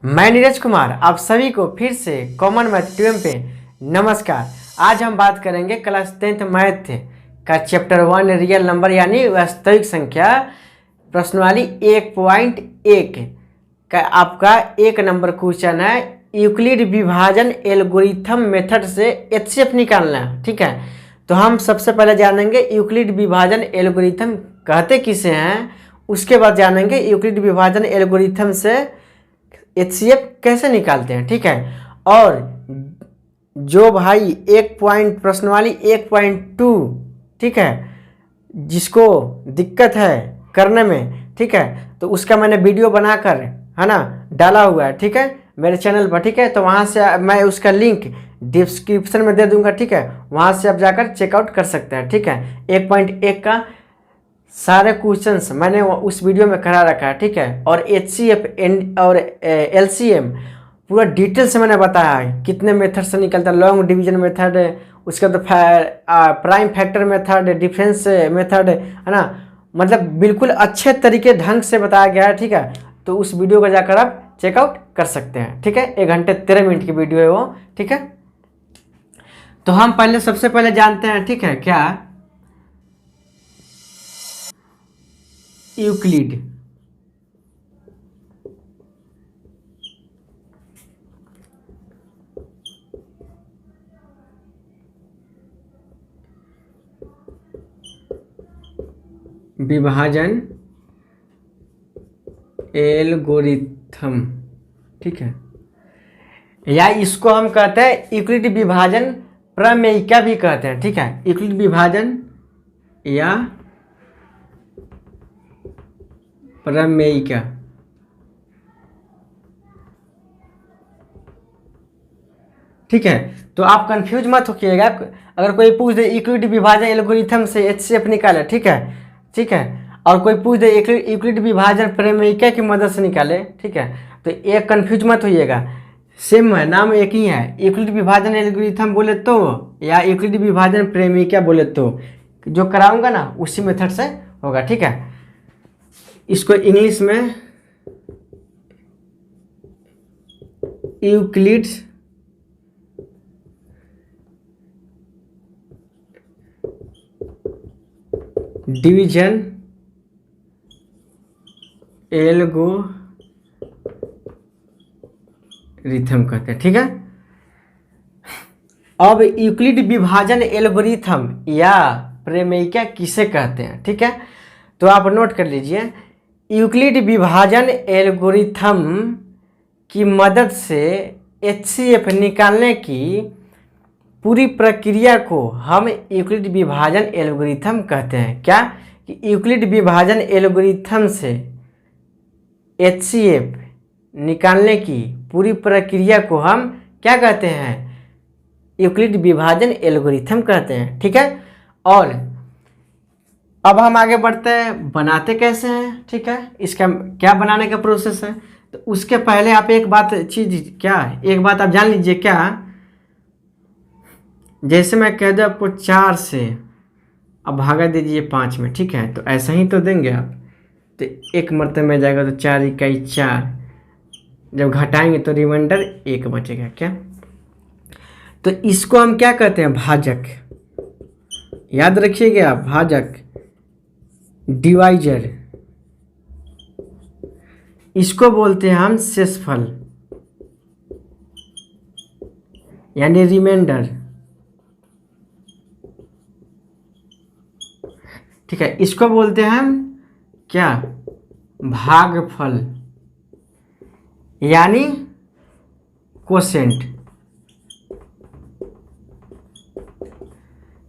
मैं नीरज कुमार, आप सभी को फिर से कॉमन मैथ ट्यूब पे नमस्कार। आज हम बात करेंगे क्लास 10th मैथ का चैप्टर 1 रियल नंबर यानी वास्तविक संख्या प्रश्नावली 1.1 का आपका एक नंबर क्वेश्चन है। यूक्लिड विभाजन एल्गोरिथम मेथड से एचसीएफ निकालना है। ठीक है, तो हम सबसे पहले जानेंगे यूक्लिड विभाजन एल्गोरिथम कहते किसे हैं, उसके बाद जानेंगे यूक्लिड विभाजन एल्गोरिथम से एचसीएफ कैसे निकालते हैं। ठीक है, और जो भाई प्रश्नावली 1.2 ठीक है, जिसको दिक्कत है करने में, ठीक है, तो उसका मैंने वीडियो बनाकर है ना डाला हुआ है। ठीक है, मेरे चैनल पर। ठीक है, तो वहाँ से मैं उसका लिंक डिस्क्रिप्शन में दे दूंगा। ठीक है, वहाँ से आप जाकर चेकआउट कर सकते हैं। ठीक है, 1.1 का सारे क्वेश्चंस मैंने उस वीडियो में करा रखा है। ठीक है, और एचसीएफ और एलसीएम पूरा डिटेल से मैंने बताया है, कितने मेथड से निकलता है। लॉन्ग डिवीजन मेथड, उसके बाद prime factor method, difference method, है ना, मतलब बिल्कुल अच्छे तरीके ढंग से बताया गया है। ठीक है, तो उस वीडियो को जाकर आप चेकआउट कर सकते हैं। ठीक है, 1 घंटे 13 मिनट की वीडियो है वो। ठीक है, तो हम सबसे पहले जानते हैं, ठीक है, क्या यूक्लिड विभाजन एल्गोरिथम, ठीक है, या इसको हम कहते हैं यूक्लिड विभाजन प्रमेयिका भी कहते हैं। ठीक है, यूक्लिड विभाजन या प्रमेयिका। ठीक है, तो आप कंफ्यूज मत होइएगा। अगर कोई पूछ दे यूक्लिड विभाजन एल्गोरिथम से एचसीएफ निकाले, ठीक है, ठीक है, और कोई पूछ दे यूक्लिड विभाजन प्रमेयिका की मदद से निकाले, ठीक है, तो एक कंफ्यूज मत होइएगा, सेम है, नाम एक ही है। यूक्लिड विभाजन एल्गोरिथम बोले तो या यूक्लिड विभाजन प्रमेयिका बोले तो जो कराऊंगा ना उसी मेथड से होगा। ठीक है, इसको इंग्लिश में यूक्लिड डिवीजन एल्गोरिथम कहते हैं। ठीक है, अब यूक्लिड विभाजन एल्गोरिथम या प्रमेयिका किसे कहते हैं। ठीक है, तो आप नोट कर लीजिए, यूक्लिड विभाजन एल्गोरिथम की मदद से एचसीएफ निकालने की पूरी प्रक्रिया को हम यूक्लिड विभाजन एल्गोरिथम कहते हैं। क्या कि यूक्लिड विभाजन एल्गोरिथम से एचसीएफ निकालने की पूरी प्रक्रिया को हम क्या कहते हैं, यूक्लिड विभाजन एल्गोरिथम कहते हैं। ठीक है, और अब हम आगे बढ़ते हैं, बनाते कैसे हैं। ठीक है, इसका क्या बनाने का प्रोसेस है, तो उसके पहले आप एक बात आप जान लीजिए। क्या, जैसे मैं कह दूँ आपको 4 से अब भागा दीजिए 5 में। ठीक है, तो ऐसा ही तो देंगे आप, तो एक मरतबे में जाएगा, तो 4 इकाई 4, जब घटाएंगे तो रिमाइंडर 1 बचेगा। क्या, तो इसको हम क्या कहते हैं, भाजक। याद रखिएगा आप, भाजक, डिवाइजर, इसको बोलते हैं हम शेषफल यानी रिमाइंडर। ठीक है, इसको बोलते हैं हम क्या, भागफल यानी कोसेंट।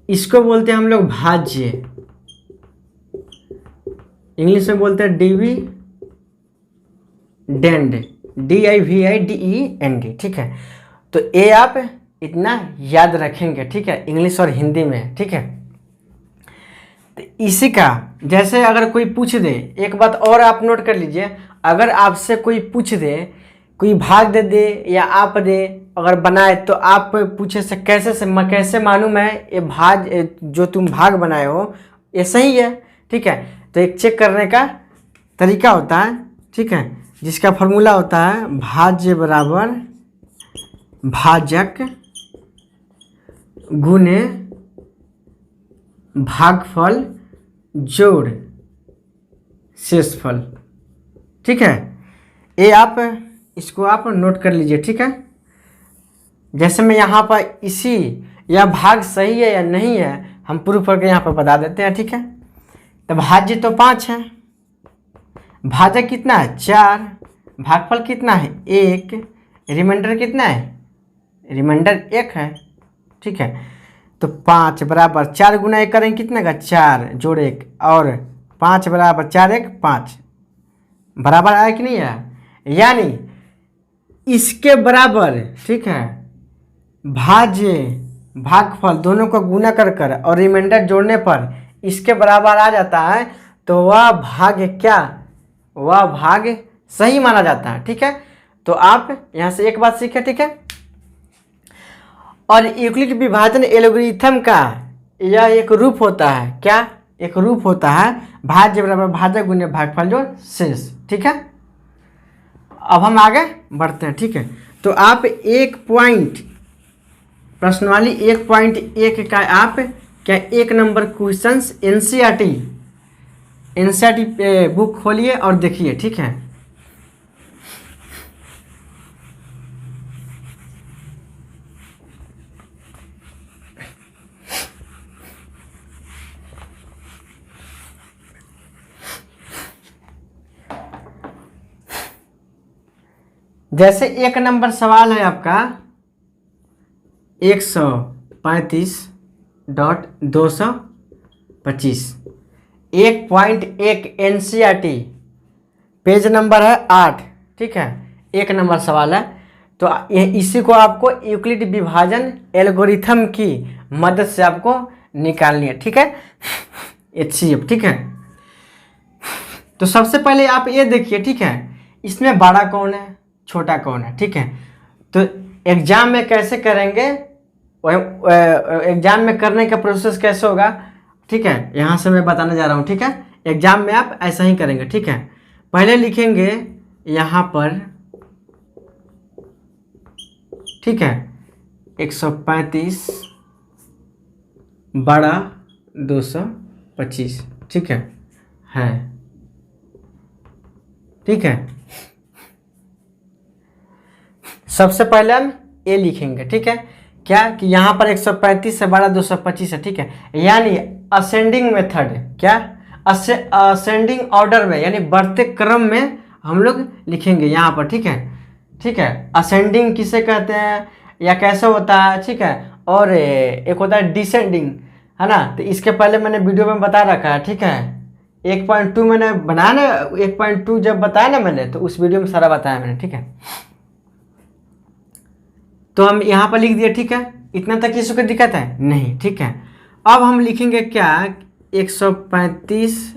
इसको बोलते हैं हम लोग भाज्य, इंग्लिश में बोलते हैं डिविडेंड, DIVIDEND। ठीक है, तो ये आप इतना याद रखेंगे। ठीक है, इंग्लिश और हिंदी में। ठीक है, तो इसी का जैसे अगर कोई पूछ दे, एक बात और आप नोट कर लीजिए, अगर आपसे कोई पूछ दे, कोई भाग दे या आप दे, अगर बनाए तो आप पूछे से कैसे मानूं मैं ये भाग जो तुम भाग बनाए हो ये सही है। ठीक है, तो एक चेक करने का तरीका होता है। ठीक है, जिसका फॉर्मूला होता है भाज्य बराबर भाजक गुने भागफल जोड़ शेषफल। ठीक है, ये आप इसको आप नोट कर लीजिए। ठीक है, जैसे मैं यहाँ पर इसी या भाग सही है या नहीं है हम प्रूफ करके यहाँ पर बता देते हैं। ठीक है, तो भाज्य तो 5 है, भाजक कितना है 4, भागफल कितना है 1, रिमाइंडर कितना है, रिमाइंडर 1 है। ठीक है, तो 5 बराबर 4 गुना 1 करेंगे कितना का 4 जोड़ 1 और 5 बराबर 4 1 5 बराबर आया कि नहीं आया, यानी इसके बराबर। ठीक है, भाज्य भागफल दोनों को गुना कर और रिमाइंडर जोड़ने पर इसके बराबर आ जाता है, तो वह भाग क्या, वह भाग सही माना जाता है। ठीक है, तो आप यहाँ से एक बात सीखें। ठीक है, और यूक्लिड विभाजन एल्गोरिथम का यह एक रूप होता है, क्या एक रूप होता है, भाज्य बराबर भाजक गुने भागफल जोड़ शेष। ठीक है, अब हम आगे बढ़ते हैं। ठीक है, तो आप एक पॉइंट प्रश्नवाली 1.1 का आप क्या 1 नंबर क्वेश्चंस एनसीईआरटी बुक खोलिए और देखिए। ठीक है, जैसे 1 नंबर सवाल है आपका 135.225 1.1 एनसीईआरटी पेज नंबर है 8। ठीक है, 1 नंबर सवाल है, तो इसी को आपको यूक्लिड विभाजन एल्गोरिथम की मदद से आपको निकालनी है। ठीक है, HCF। ठीक है, तो सबसे पहले आप ये देखिए। ठीक है, इसमें बड़ा कौन है छोटा कौन है। ठीक है, तो एग्जाम में कैसे करेंगे, एग्जाम में करने का प्रोसेस कैसे होगा। ठीक है, यहाँ से मैं बताने जा रहा हूँ। ठीक है, एग्जाम में आप ऐसा ही करेंगे। ठीक है, पहले लिखेंगे यहाँ पर। ठीक है, 135 बड़ा 225। ठीक है, ठीक है, सबसे पहले हम ए लिखेंगे। ठीक है, क्या कि यहाँ पर 135 से बड़ा 225 है। ठीक है, यानी असेंडिंग मेथड, क्या असेंडिंग ऑर्डर में यानी बढ़ते क्रम में हम लोग लिखेंगे यहाँ पर। ठीक है, ठीक है, असेंडिंग किसे कहते हैं या कैसे होता है। ठीक है, और एक होता है डिसेंडिंग, है ना, तो इसके पहले मैंने वीडियो में बता रखा है। ठीक है, 1.2 मैंने बनाया ना, 1.2 जब बताया ना मैंने, तो उस वीडियो में सारा बताया मैंने। ठीक है, तो हम यहाँ पर लिख दिए। ठीक है, इतना तक किसी को दिक्कत है नहीं। ठीक है, अब हम लिखेंगे क्या 135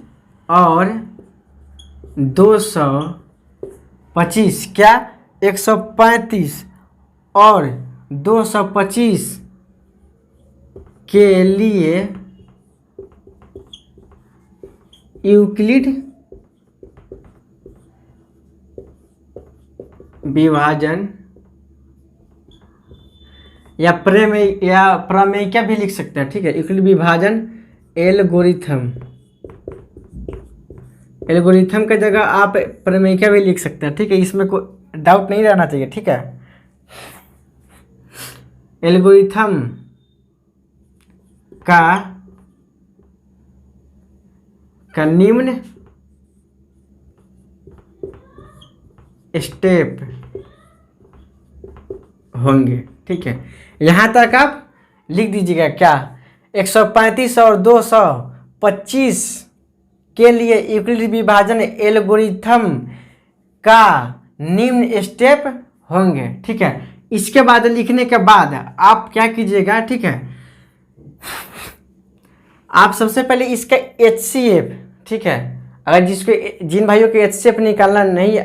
और 225, क्या 135 और 225 के लिए यूक्लिड विभाजन या प्रमेय भी लिख सकते हैं। ठीक है, यूक्लिड विभाजन एल्गोरिथम की जगह आप प्रमेय भी लिख सकते हैं। ठीक है, इसमें कोई डाउट नहीं रहना चाहिए। ठीक है, एल्गोरिथम का निम्न स्टेप होंगे। ठीक है, यहाँ तक आप लिख दीजिएगा। क्या 135 और 225 के लिए यूक्लिड विभाजन एल्गोरिथम का निम्न स्टेप होंगे। ठीक है, इसके बाद लिखने के बाद आप क्या कीजिएगा। ठीक है, आप सबसे पहले इसका HCF। ठीक है, अगर जिन भाइयों के HCF निकालना नहीं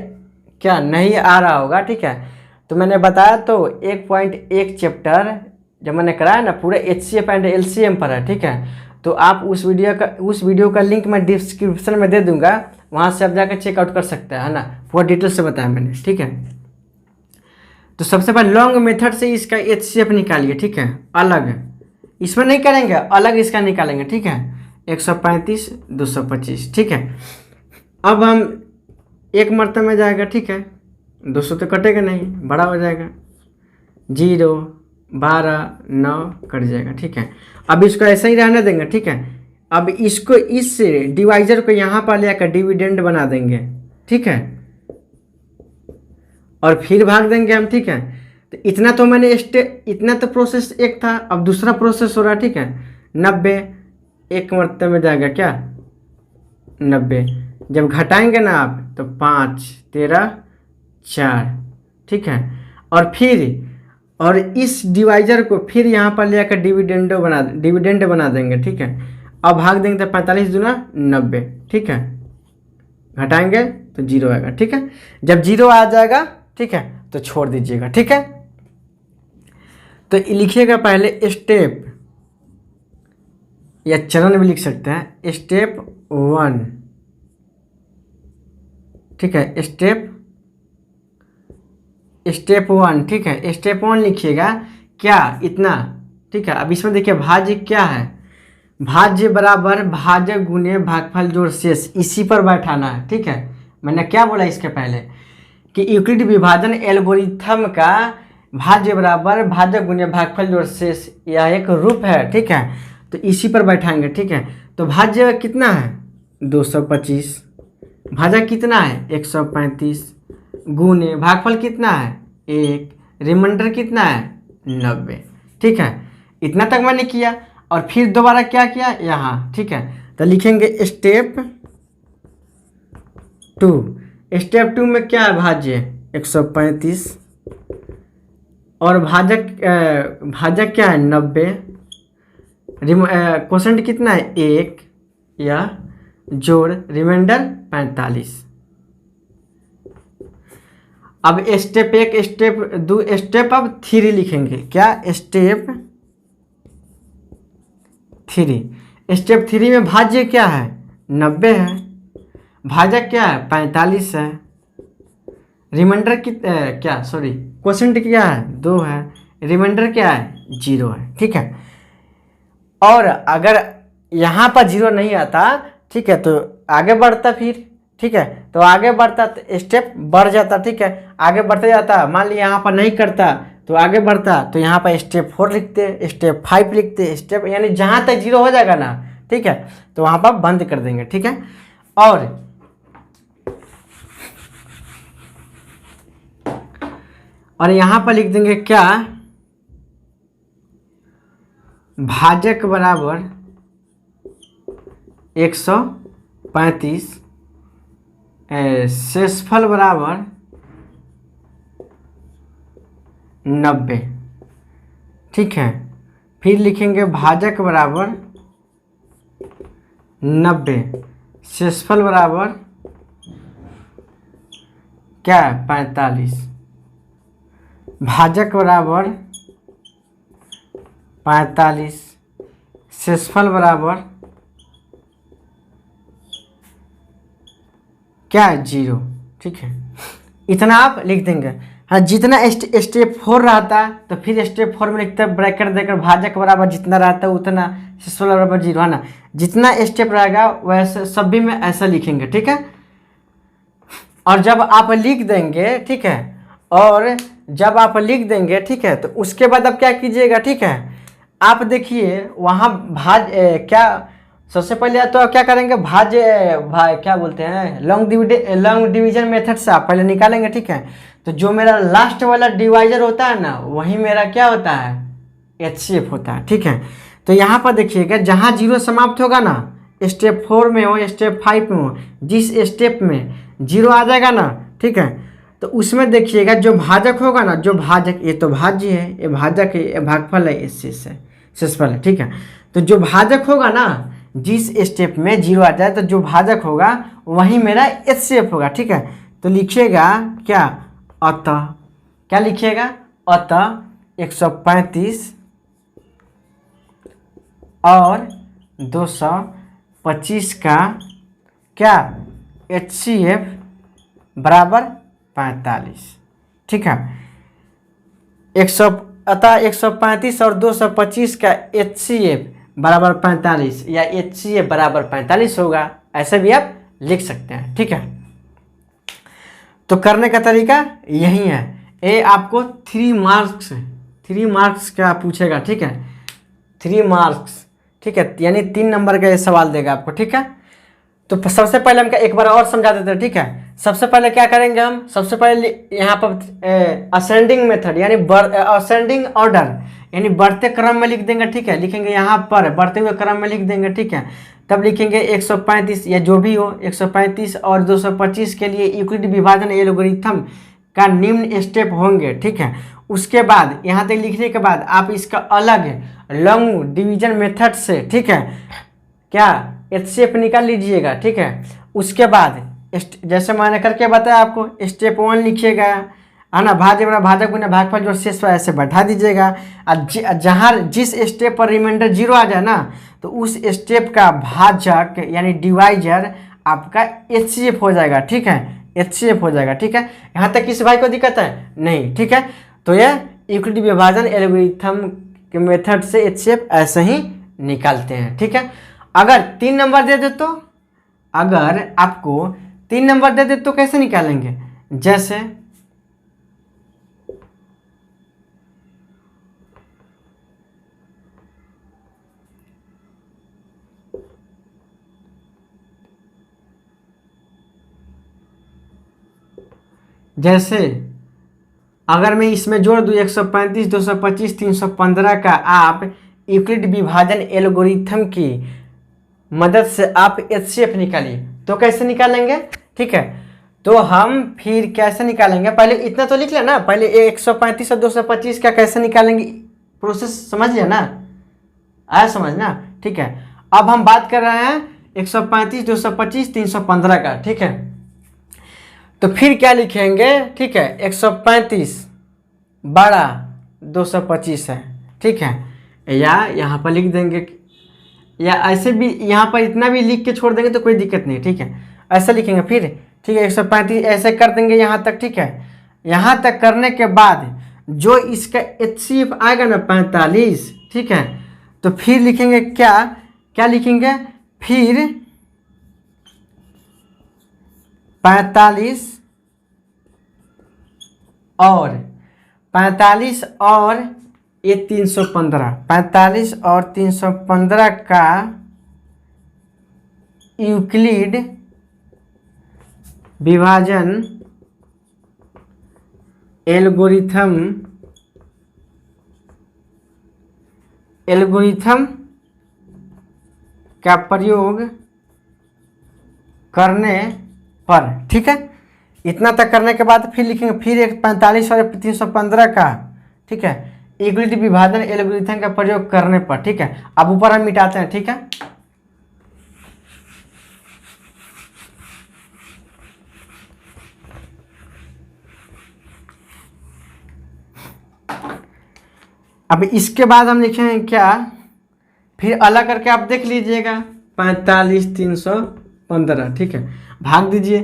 आ रहा होगा। ठीक है, तो मैंने बताया तो 1.1 चैप्टर जब मैंने कराया ना पूरा HCF एंड LCM पर है। ठीक है, तो आप उस वीडियो का लिंक मैं डिस्क्रिप्शन में दे दूंगा, वहाँ से आप जाकर चेकआउट कर सकते हैं, है ना, पूरा डिटेल से बताया मैंने, ठीक है। तो सबसे पहले लॉन्ग मेथड से इसका HCF निकालिए, ठीक है, अलग, इसमें नहीं करेंगे, अलग इसका निकालेंगे, ठीक है, 135 225, ठीक है। अब हम एक मरतबे में जाएगा, ठीक है, 200 तो कटेगा नहीं, बड़ा हो जाएगा, 0 12 9 कट जाएगा, ठीक है। अब इसको ऐसे ही रहने देंगे, ठीक है। अब इसको इस डिवाइजर को यहाँ पर ले आकर डिविडेंड बना देंगे, ठीक है, और फिर भाग देंगे हम, ठीक है। तो इतना तो मैंने इतना तो प्रोसेस एक था, अब दूसरा प्रोसेस हो रहा है, ठीक है। 90 एक मरतबे में जाएगा क्या, 90, जब घटाएंगे ना आप तो 5 13 4, ठीक है। और इस डिवाइजर को फिर यहाँ पर ले आकर डिविडेंड बना देंगे, ठीक है। अब भाग देंगे तो 45 दूना 90, ठीक है, घटाएंगे तो 0 आएगा, ठीक है। जब 0 आ जाएगा, ठीक है, तो छोड़ दीजिएगा, ठीक है। तो लिखिएगा पहले स्टेप या चरण भी लिख सकते हैं, स्टेप 1, ठीक है, स्टेप 1, ठीक है, स्टेप 1 लिखिएगा, क्या इतना, ठीक है। अब इसमें देखिए भाज्य क्या है, भाज्य बराबर भाजक गुने भागफल जोड़ शेष, इसी पर बैठाना है, ठीक है। मैंने क्या बोला इसके पहले कि यूक्लिड विभाजन एल्गोरिथम का भाज्य बराबर भाजक गुने भागफल जोड़ शेष यह एक रूप है, ठीक है। तो इसी पर बैठाएंगे, ठीक है। तो भाज्य कितना है 225, भाजक कितना है 135, गुने भागफल कितना है 1, रिमाइंडर कितना है 90, ठीक है। इतना तक मैंने किया और फिर दोबारा क्या किया यहाँ, ठीक है। तो लिखेंगे स्टेप 2, स्टेप 2 में क्या है भाज्य 135 और भाजक क्या है 90, क्वोशेंट कितना है 1 या जोड़ रिमाइंडर 45। अब स्टेप 1 स्टेप 2 स्टेप अब 3 लिखेंगे, क्या स्टेप 3, स्टेप 3 में भाज्य क्या है 90 है, भाजक क्या है 45 है, रिमाइंडर क्वोशेंट क्या है 2 है, रिमाइंडर क्या है 0 है, ठीक है। और अगर यहाँ पर 0 नहीं आता, ठीक है, तो आगे बढ़ता फिर, ठीक है, तो आगे बढ़ता तो स्टेप बढ़ जाता, ठीक है, आगे बढ़ते जाता, मान लिया यहाँ पर नहीं करता तो आगे बढ़ता, तो यहाँ पर स्टेप 4 लिखते, स्टेप 5 लिखते, स्टेप यानी जहाँ तक 0 हो जाएगा ना, ठीक है, तो वहाँ पर बंद कर देंगे, ठीक है। और यहाँ पर लिख देंगे क्या, भाजक बराबर 135, शेषफल बराबर 90, ठीक है। फिर लिखेंगे भाजक बराबर 90, शेषफल बराबर क्या 45, भाजक बराबर 45, शेषफल बराबर क्या 0, ठीक है। इतना आप लिख देंगे। हाँ, जितना स्टेप 4 रहता तो फिर स्टेप 4 में लिखते ब्रैकेट देकर भाजक बराबर जितना रहता है उतना, शेषफल बराबर 0, है ना। जितना स्टेप रहेगा वैसे सभी में ऐसा लिखेंगे, ठीक है। और जब आप लिख देंगे, ठीक है, और जब आप लिख देंगे, ठीक है, तो उसके बाद आप क्या कीजिएगा, ठीक है, आप देखिए वहाँ क्या सबसे पहले तो क्या करेंगे, क्या बोलते हैं लॉन्ग डिवीजन मेथड से आप पहले निकालेंगे, ठीक है। तो जो मेरा लास्ट वाला डिवाइजर होता है ना, वही मेरा क्या होता है HCF होता है, ठीक है। तो यहाँ पर देखिएगा जहाँ 0 समाप्त होगा ना, स्टेप 4 में हो स्टेप 5 में हो, जिस स्टेप में 0 आ जाएगा ना, ठीक है, तो उसमें देखिएगा जो भाजक होगा ना, जो भाजक, ये तो भाज्य है, ये भाजक है, ये भागफल है, ये शेषफल है, ठीक है। तो जो भाजक होगा ना, जिस स्टेप में 0 आ जाए तो जो भाजक होगा वही मेरा HCF होगा, ठीक है। तो लिखिएगा क्या, अतः क्या लिखिएगा, अतः 135 और 225 का क्या HCF बराबर 45। ठीक है, 100 अतः 135 और 225 का HCF बराबर 45 या HCF बराबर 45 होगा, ऐसे भी आप लिख सकते हैं। ठीक है, तो करने का तरीका यही है। ए आपको 3 मार्क्स का पूछेगा। ठीक है, 3 मार्क्स। ठीक है, यानी 3 नंबर का ये सवाल देगा आपको। ठीक है, तो सबसे पहले हम एक बार और समझा देते हैं। ठीक है, सबसे पहले क्या करेंगे हम, सबसे पहले यहाँ पर असेंडिंग मेथड यानी असेंडिंग ऑर्डर यानी बढ़ते क्रम में लिख देंगे। ठीक है, लिखेंगे यहाँ पर बढ़ते हुए क्रम में लिख देंगे। ठीक है, तब लिखेंगे 135 या जो भी हो, 135 और 225 के लिए यूक्लिड विभाजन एल्गोरिथम का निम्न स्टेप होंगे। ठीक है, उसके बाद यहाँ तक लिखने के बाद आप इसका अलग लॉन्ग डिवीजन मेथड से, ठीक है, क्या HCF निकाल लीजिएगा। ठीक है, उसके बाद जैसे मैंने करके बताया आपको, स्टेप 1 लिखिएगा, है ना, भाज्य बराबर भाजक गुना भागफल जो शेष ऐसे बढ़ा दीजिएगा। जहाँ जिस स्टेप पर रिमाइंडर 0 आ जाए ना, तो उस स्टेप का भाजक यानी डिवाइजर आपका HCF हो जाएगा। ठीक है, HCF हो जाएगा। ठीक है, यहाँ तक किसी भाई को दिक्कत है नहीं? ठीक है, तो यह यूक्लिड विभाजन एल्गोरिथम के मेथड से HCF ऐसे ही निकालते हैं। ठीक है, अगर 3 नंबर दे दे तो, अगर आपको 3 नंबर दे दे तो कैसे निकालेंगे? जैसे अगर मैं इसमें जोड़ दूँ 135, 225, 315 का, आप यूक्लिड विभाजन एल्गोरिथम की मदद से आप HCF निकालिए। तो कैसे निकालेंगे? ठीक है, तो हम फिर कैसे निकालेंगे, पहले इतना तो लिख लेना, पहले 135 और 225 का कैसे निकालेंगे प्रोसेस समझ लिया ना, आया समझना? ठीक है, अब हम बात कर रहे हैं 135, 225, 315 का। ठीक है, तो फिर क्या लिखेंगे? ठीक है, 135 बड़ा 225 है। ठीक है, या यहाँ पर लिख देंगे, या ऐसे भी यहाँ पर इतना भी लिख के छोड़ देंगे तो कोई दिक्कत नहीं। ठीक है, ऐसा लिखेंगे फिर। ठीक है, 135 ऐसे कर देंगे यहाँ तक। ठीक है, यहाँ तक करने के बाद जो इसका HCF आएगा ना 45, ठीक है, तो फिर लिखेंगे क्या लिखेंगे? फिर 45 और ये 315, 45 और 315 का यूक्लिड विभाजन एल्गोरिथम का प्रयोग करने पर। ठीक है, इतना तक करने के बाद फिर लिखेंगे फिर एक 45 और 315 का, ठीक है, यूक्लिड विभाजन एल्गोरिथम का प्रयोग करने पर। ठीक है, अब ऊपर हम मिटाते हैं। ठीक है, अब इसके बाद हम लिखेंगे क्या, फिर अलग करके आप देख लीजिएगा 45, 315। ठीक है, भाग दीजिए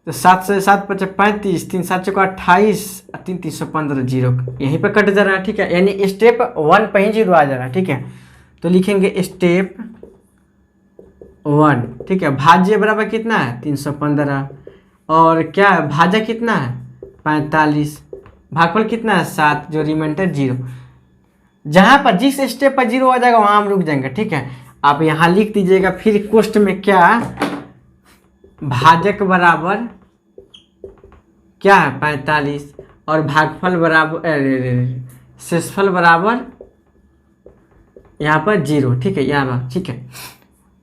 तो 7 से 7 × 35, 3 7 × 28, 3 315 जीरो यहीं पर कट जा रहा है। ठीक है, यानी स्टेप 1 पर ही 0 आ जा रहा है। ठीक है, तो लिखेंगे स्टेप 1। ठीक है, भाज्य बराबर कितना है? 315, और क्या है भाज्य कितना है? 45, भागफल कितना है? 7, जो रिमाइंडर 0। जहाँ पर जिस स्टेप पर 0 आ जाएगा वहाँ हम रुक जाएंगे। ठीक है, आप यहाँ लिख दीजिएगा फिर कोष्ठ में क्या, भाजक बराबर क्या है? 45, और भागफल बराबर शेषफल बराबर यहाँ पर 0। ठीक है, यहाँ पर। ठीक है,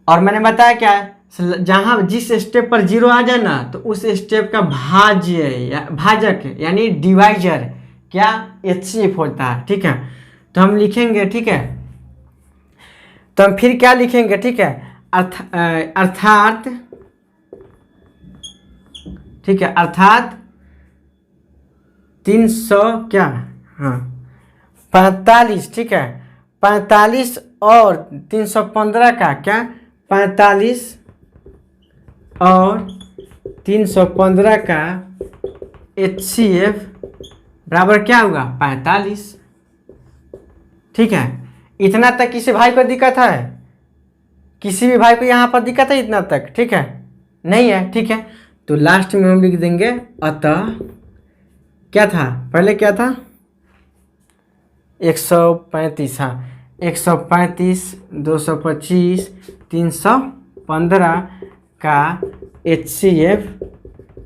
और मैंने बताया क्या है, जहाँ जिस स्टेप पर 0 आ जाए ना, तो उस स्टेप का भाजक यानी डिवाइजर क्या HCF होता है। ठीक है, तो हम लिखेंगे। ठीक है, तो हम फिर क्या लिखेंगे? ठीक है, अर्थात ठीक है, अर्थात 300 क्या, हाँ 45। ठीक है, 45 और 315 का क्या, 45 और 315 का HCF बराबर क्या होगा 45। ठीक है, इतना तक किसी भाई को दिक्कत है? किसी भी भाई को यहाँ पर दिक्कत है इतना तक? ठीक है, नहीं है। ठीक है, तो लास्ट में हम लिख देंगे अतः क्या था, पहले क्या था 135, हाँ 135, 225, 315 का HCF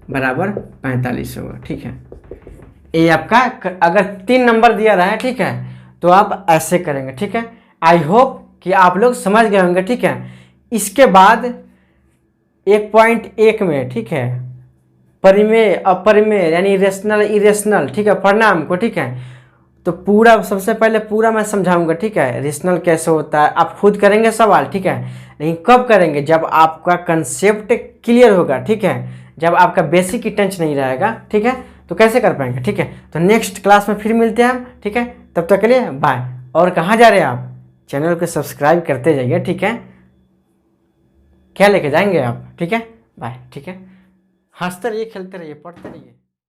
बराबर 45 होगा। ठीक है, ये आपका अगर 3 नंबर दिया रहा है, ठीक है, तो आप ऐसे करेंगे। ठीक है, आई होप कि आप लोग समझ गए होंगे। ठीक है, इसके बाद 1.1 में, ठीक है, परिमेय अपरिमेय यानी रेशनल इरेशनल, ठीक है, परिणाम को, ठीक है, तो पूरा सबसे पहले पूरा मैं समझाऊंगा। ठीक है, रेशनल कैसे होता है आप खुद करेंगे सवाल। ठीक है, लेकिन कब करेंगे, जब आपका कंसेप्ट क्लियर होगा। ठीक है, जब आपका बेसिक ही टच नहीं रहेगा। ठीक है, तो कैसे कर पाएंगे। ठीक है, तो नेक्स्ट क्लास में फिर मिलते हैं हम। ठीक है, तब तक के लिए बाय। और कहाँ जा रहे हैं आप, चैनल को सब्सक्राइब करते जाइए। ठीक है, क्या लेके जाएंगे आप। ठीक है, बाय। ठीक है, हंसते रहिए, खेलते रहिए, पढ़ते रहिए।